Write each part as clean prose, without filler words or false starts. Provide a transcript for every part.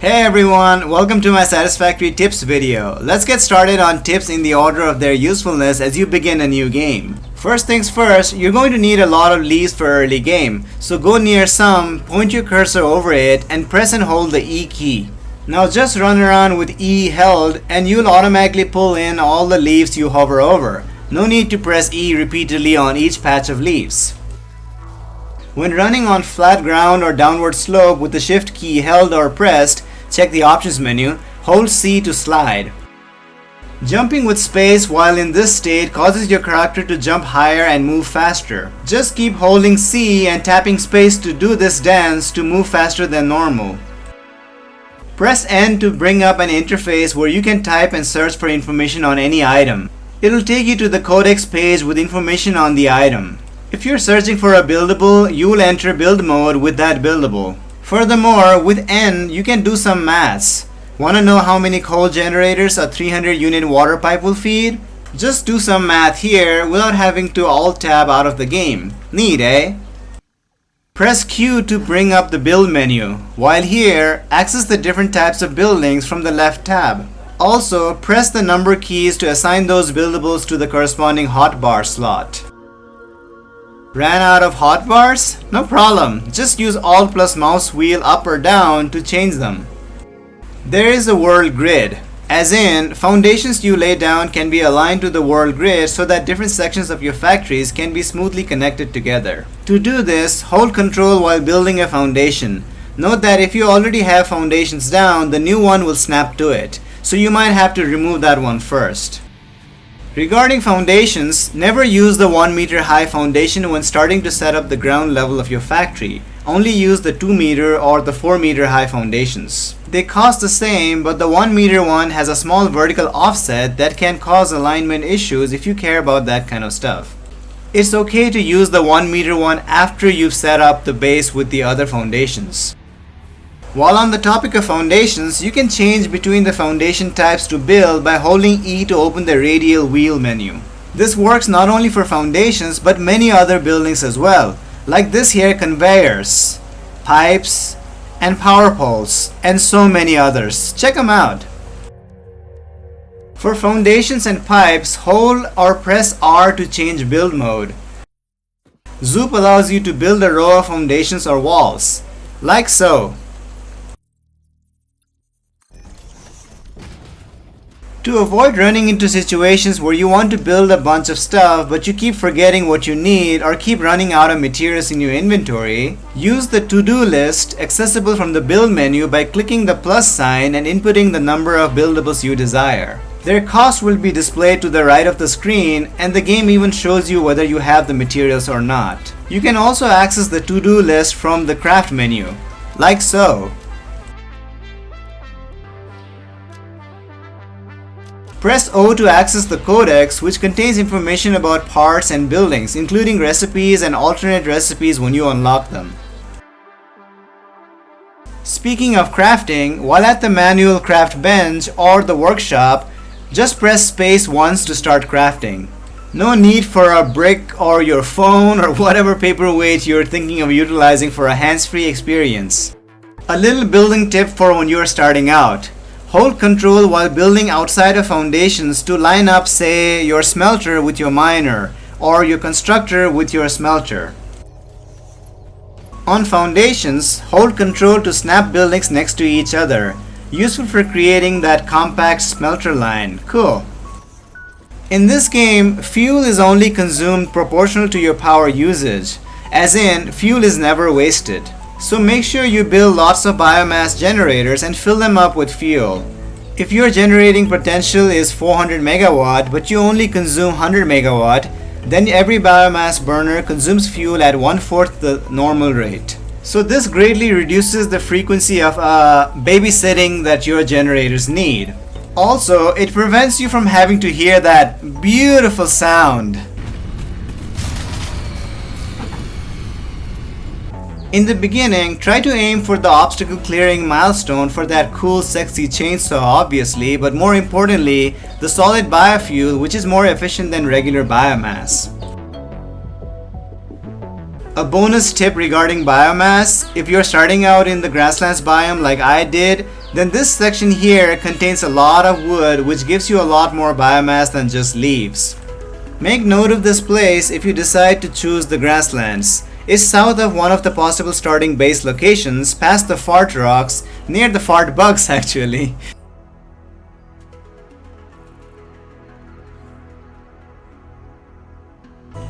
Hey everyone, welcome to my Satisfactory tips video. Let's get started on tips in the order of their usefulness as you begin a new game. First things first, you're going to need a lot of leaves for early game. So go near some, point your cursor over it, and press and hold the E key. Now just run around with E held and you'll automatically pull in all the leaves you hover over. No need to press E repeatedly on each patch of leaves. When running on flat ground or downward slope with the shift key held or pressed, check the options menu, hold C to slide. Jumping with space while in this state causes your character to jump higher and move faster. Just keep holding C and tapping space to do this dance to move faster than normal. Press N to bring up an interface where you can type and search for information on any item. It'll take you to the codex page with information on the item. If you're searching for a buildable, you will enter build mode with that buildable. Furthermore, with N, you can do some maths. Want to know how many coal generators a 300 unit water pipe will feed? Just do some math here without having to Alt-Tab out of the game. Neat, eh? Press Q to bring up the build menu. While here, access the different types of buildings from the left tab. Also, press the number keys to assign those buildables to the corresponding hotbar slot. Ran out of hotbars? No problem, just use Alt plus mouse wheel up or down to change them. There is a world grid, as in, foundations you lay down can be aligned to the world grid so that different sections of your factories can be smoothly connected together. To do this, hold Ctrl while building a foundation. Note that if you already have foundations down, the new one will snap to it, so you might have to remove that one first. Regarding foundations, never use the 1 meter high foundation when starting to set up the ground level of your factory. Only use the 2 meter or the 4 meter high foundations. They cost the same, but the 1 meter one has a small vertical offset that can cause alignment issues if you care about that kind of stuff. It's okay to use the 1 meter one after you've set up the base with the other foundations. While on the topic of foundations, you can change between the foundation types to build by holding E to open the radial wheel menu. This works not only for foundations but many other buildings as well, like this here conveyors, pipes, and power poles, and so many others. Check them out. For foundations and pipes, hold or press R to change build mode. Zoop allows you to build a row of foundations or walls, like so. To avoid running into situations where you want to build a bunch of stuff but you keep forgetting what you need or keep running out of materials in your inventory, use the to-do list accessible from the build menu by clicking the plus sign and inputting the number of buildables you desire. Their cost will be displayed to the right of the screen, and the game even shows you whether you have the materials or not. You can also access the to-do list from the craft menu, like so. Press O to access the codex, which contains information about parts and buildings, including recipes and alternate recipes when you unlock them. Speaking of crafting, while at the manual craft bench or the workshop, just press space once to start crafting. No need for a brick or your phone or whatever paperweight you're thinking of utilizing for a hands-free experience. A little building tip for when you're starting out. Hold Ctrl while building outside of foundations to line up, say, your smelter with your miner or your constructor with your smelter. On foundations, hold Ctrl to snap buildings next to each other. Useful for creating that compact smelter line. Cool. In this game, fuel is only consumed proportional to your power usage, as in, fuel is never wasted. So make sure you build lots of biomass generators and fill them up with fuel. If your generating potential is 400 megawatt but you only consume 100 megawatt, then every biomass burner consumes fuel at 1/4 the normal rate. So this greatly reduces the frequency of babysitting that your generators need. Also, it prevents you from having to hear that beautiful sound. In the beginning, try to aim for the obstacle clearing milestone for that cool sexy chainsaw obviously, but more importantly, the solid biofuel, which is more efficient than regular biomass. A bonus tip regarding biomass: if you're starting out in the grasslands biome like I did, Then this section here contains a lot of wood, which gives you a lot more biomass than just leaves. Make note of this place if you decide to choose the grasslands. It's south of one of the possible starting base locations, past the fart rocks, near the fart bugs actually.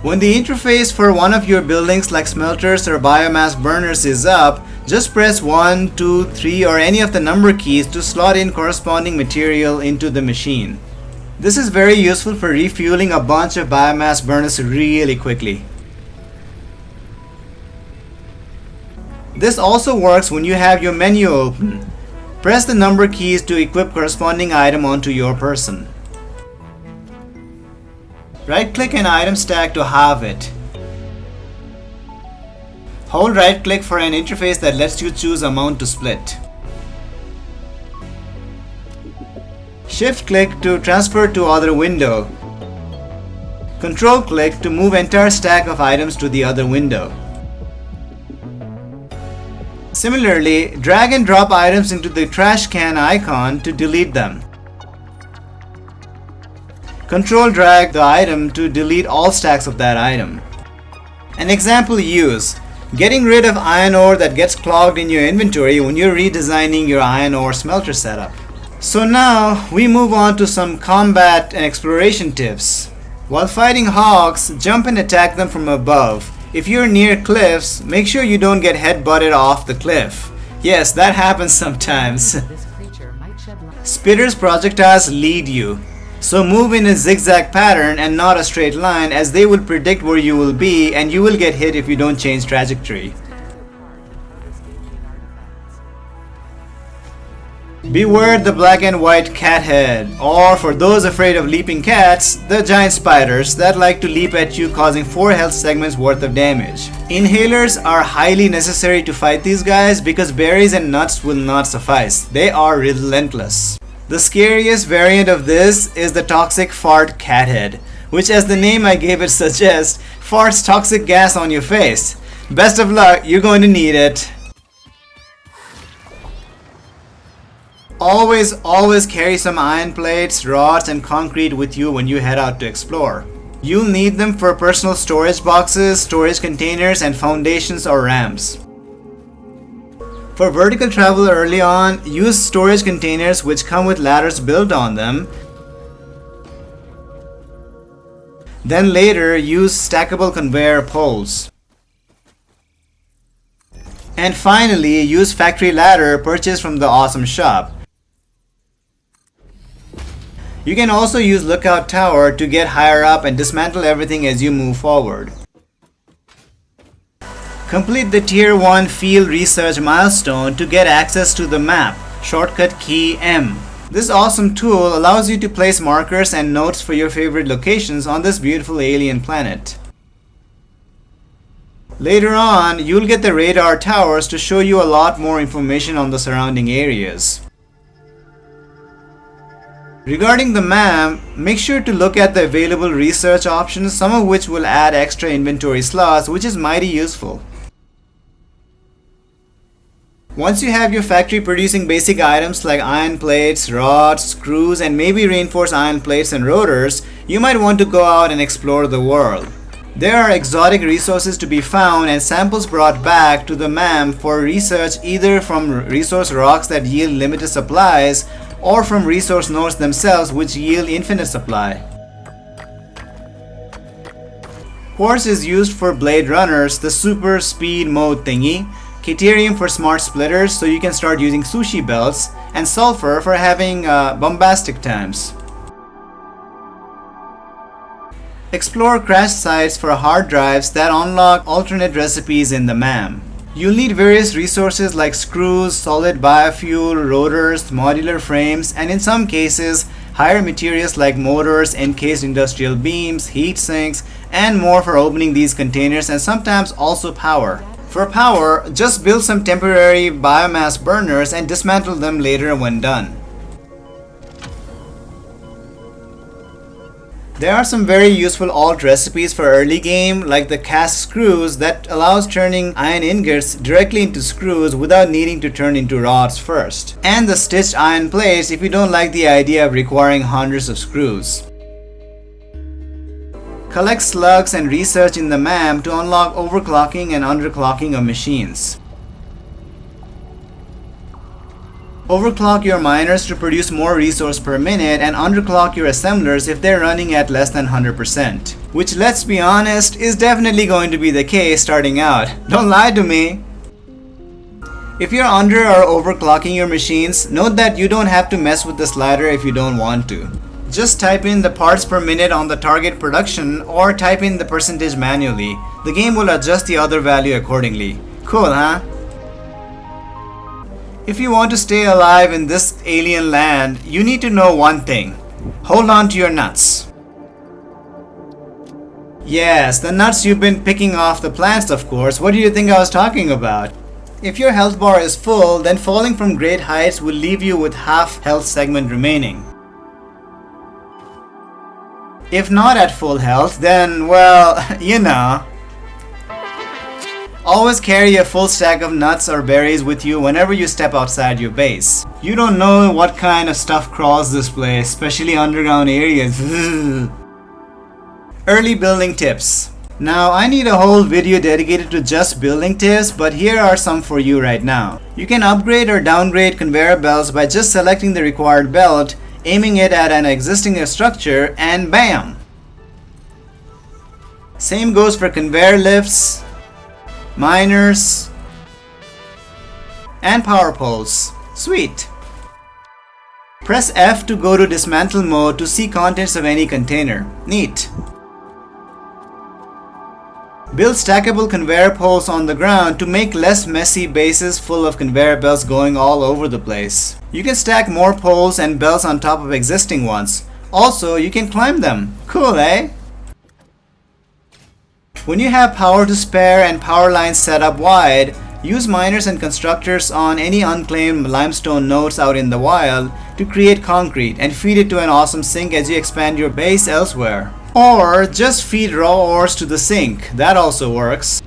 When the interface for one of your buildings like smelters or biomass burners is up, just press 1, 2, 3 or any of the number keys to slot in corresponding material into the machine. This is very useful for refueling a bunch of biomass burners really quickly. This also works when you have your menu open. Press the number keys to equip corresponding item onto your person. Right-click an item stack to halve it. Hold right-click for an interface that lets you choose amount to split. Shift-click to transfer to other window. Control-click to move entire stack of items to the other window. Similarly, drag and drop items into the trash can icon to delete them. Control drag the item to delete all stacks of that item. An example use: getting rid of iron ore that gets clogged in your inventory when you're redesigning your iron ore smelter setup. So now we move on to some combat and exploration tips. While fighting hogs, jump and attack them from above. If you're near cliffs, make sure you don't get head-butted off the cliff. Yes, that happens sometimes. Spitter's projectiles lead you. So move in a zigzag pattern and not a straight line, as they will predict where you will be and you will get hit if you don't change trajectory. Beware the black and white cat head, or for those afraid of leaping cats, the giant spiders that like to leap at you, causing 4 health segments worth of damage. Inhalers are highly necessary to fight these guys because berries and nuts will not suffice. They are relentless. The scariest variant of this is the toxic fart cathead, which, as the name I gave it suggests, farts toxic gas on your face. Best of luck, you're going to need it. Always carry some iron plates, rods and concrete with you when you head out to explore. You'll need them for personal storage boxes, storage containers and foundations or ramps. For vertical travel early on, use storage containers which come with ladders built on them. Then later, use stackable conveyor poles. And finally, use factory ladder purchased from the awesome shop. You can also use lookout tower to get higher up and dismantle everything as you move forward. Complete the Tier 1 Field Research milestone to get access to the map, shortcut key M. This awesome tool allows you to place markers and notes for your favorite locations on this beautiful alien planet. Later on, you'll get the radar towers to show you a lot more information on the surrounding areas. Regarding the map, make sure to look at the available research options, some of which will add extra inventory slots, which is mighty useful. Once you have your factory producing basic items like iron plates, rods, screws, and maybe reinforced iron plates and rotors, you might want to go out and explore the world. There are exotic resources to be found and samples brought back to the MAM for research, either from resource rocks that yield limited supplies or from resource nodes themselves which yield infinite supply. Quartz is used for blade runners, the super speed mode thingy, Caterium for smart splitters so you can start using sushi belts, and sulfur for having bombastic times. Explore crash sites for hard drives that unlock alternate recipes in the MAM. You'll need various resources like screws, solid biofuel, rotors, modular frames, and in some cases, higher materials like motors, encased industrial beams, heat sinks, and more for opening these containers, and sometimes also power. For power, just build some temporary biomass burners and dismantle them later when done. There are some very useful alt recipes for early game, like the cast screws that allows turning iron ingots directly into screws without needing to turn into rods first. And the stitched iron plates if you don't like the idea of requiring hundreds of screws. Collect slugs and research in the map to unlock overclocking and underclocking of machines. Overclock your miners to produce more resource per minute and underclock your assemblers if they're running at less than 100%. Which, let's be honest, is definitely going to be the case starting out. Don't lie to me! If you're under or overclocking your machines, note that you don't have to mess with the slider if you don't want to. Just type in the parts per minute on the target production or type in the percentage manually. The game will adjust the other value accordingly. Cool, huh? If you want to stay alive in this alien land, you need to know one thing. Hold on to your nuts. Yes, the nuts you've been picking off the plants, of course. What do you think I was talking about? If your health bar is full, then falling from great heights will leave you with half health segment remaining. If not at full health, then, well, you know. Always carry a full stack of nuts or berries with you whenever you step outside your base. You don't know what kind of stuff crawls this place, especially underground areas. Early building tips. Now, I need a whole video dedicated to just building tips, but here are some for you right now. You can upgrade or downgrade conveyor belts by just selecting the required belt, aiming it at an existing structure, and bam! Same goes for conveyor lifts, miners, and power poles. Sweet! Press F to go to dismantle mode to see contents of any container. Neat! Build stackable conveyor poles on the ground to make less messy bases full of conveyor belts going all over the place. You can stack more poles and belts on top of existing ones. Also, you can climb them. Cool, eh? When you have power to spare and power lines set up wide, use miners and constructors on any unclaimed limestone nodes out in the wild to create concrete and feed it to an awesome sink as you expand your base elsewhere. Or just feed raw ores to the sink. That also works.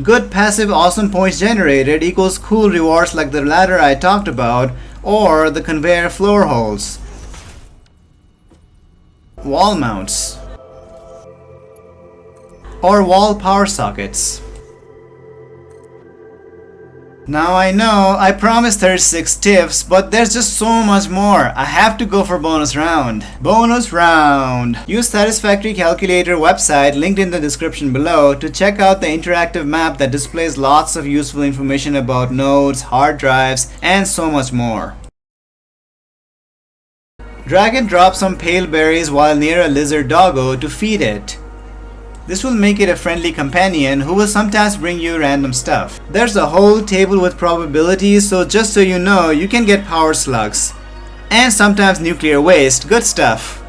Good passive awesome points generated equals cool rewards like the ladder I talked about or the conveyor floor holes. Wall mounts. Or wall power sockets. Now I know I promised 36 tips, but there's just so much more. I have to go for bonus round. Bonus round! Use Satisfactory calculator website linked in the description below to check out the interactive map that displays lots of useful information about nodes, hard drives, and so much more. Drag and drop some pale berries while near a lizard doggo to feed it. This will make it a friendly companion who will sometimes bring you random stuff. There's a whole table with probabilities, so just so you know, you can get power slugs. And sometimes nuclear waste. Good stuff.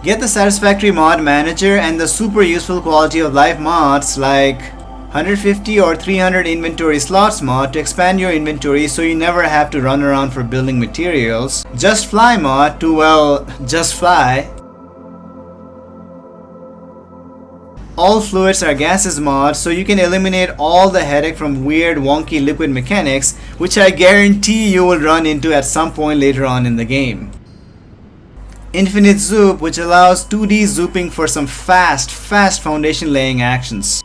Get the Satisfactory mod manager and the super useful quality of life mods like 150 or 300 inventory slots mod to expand your inventory so you never have to run around for building materials. Just fly mod to, well, just fly. All fluids are gases mod, so you can eliminate all the headache from weird wonky liquid mechanics, which I guarantee you will run into at some point later on in the game. Infinite Zoop, which allows 2D zooping for some fast foundation laying actions.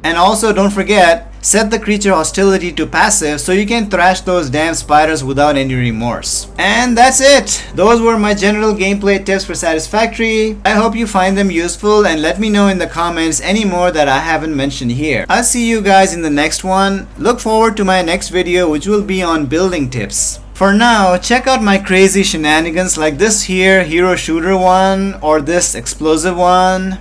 And also don't forget, set the creature hostility to passive so you can thrash those damn spiders without any remorse. And that's it! Those were my general gameplay tips for Satisfactory. I hope you find them useful and let me know in the comments any more that I haven't mentioned here. I'll see you guys in the next one. Look forward to my next video, which will be on building tips. For now, check out my crazy shenanigans like this here hero shooter one, or this explosive one,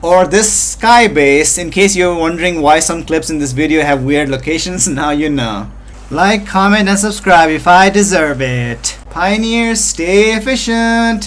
or this sky base, in case you're wondering why some clips in this video have weird locations. Now you know. Like, comment, and subscribe if I deserve it. Pioneers, stay efficient!